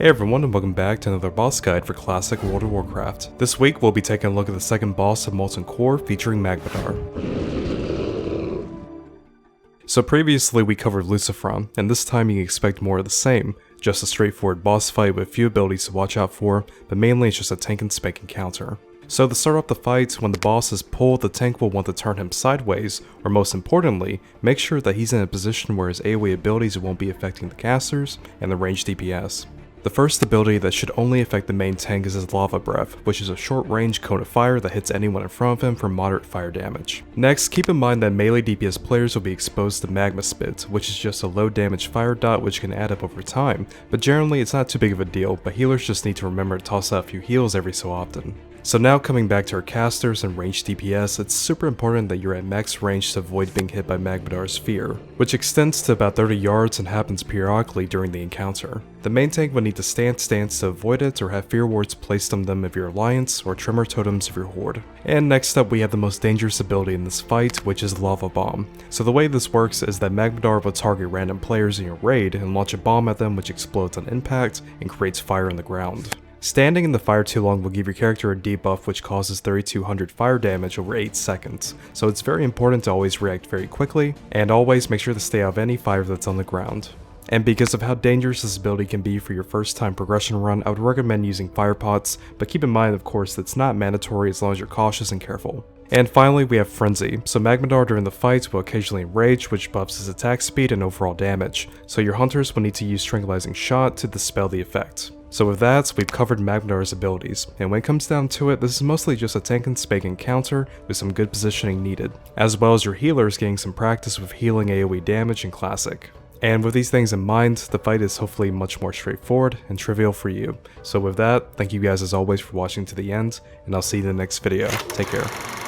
Hey everyone, and welcome back to another boss guide for Classic World of Warcraft. This week we'll be taking a look at the second boss of Molten Core featuring Magmadar. So previously we covered Lucifron, and this time you can expect more of the same. Just a straightforward boss fight with a few abilities to watch out for, but mainly it's just a tank and spank encounter. So to start off the fight, when the boss is pulled, the tank will want to turn him sideways, or most importantly, make sure that he's in a position where his AoE abilities won't be affecting the casters and the ranged DPS. The first ability that should only affect the main tank is his Lava Breath, which is a short-range cone of fire that hits anyone in front of him for moderate fire damage. Next, keep in mind that melee DPS players will be exposed to Magma Spins, which is just a low-damage fire dot which can add up over time, but generally it's not too big of a deal, but healers just need to remember to toss out a few heals every so often. So now coming back to our casters and ranged DPS, it's super important that you're at max range to avoid being hit by Magmadar's Sphere, which extends to about 30 yards and happens periodically during the encounter. The main tank will need to stance to avoid it or have fear wards placed on them of your alliance or tremor totems of your horde. And next up we have the most dangerous ability in this fight, which is Lava Bomb. So the way this works is that Magmadar will target random players in your raid and launch a bomb at them which explodes on impact and creates fire in the ground. Standing in the fire too long will give your character a debuff which causes 3200 fire damage over 8 seconds, so it's very important to always react very quickly, and always make sure to stay out of any fire that's on the ground. And because of how dangerous this ability can be for your first time progression run, I would recommend using fire pots, but keep in mind of course that's not mandatory as long as you're cautious and careful. And finally we have Frenzy, so Magmadar during the fight will occasionally rage which buffs his attack speed and overall damage, so your hunters will need to use Tranquilizing Shot to dispel the effect. So with that, we've covered Magmadar's abilities, and when it comes down to it, this is mostly just a tank and spank encounter with some good positioning needed, as well as your healers getting some practice with healing AoE damage in Classic. And with these things in mind, the fight is hopefully much more straightforward and trivial for you. So with that, thank you guys as always for watching to the end, and I'll see you in the next video. Take care.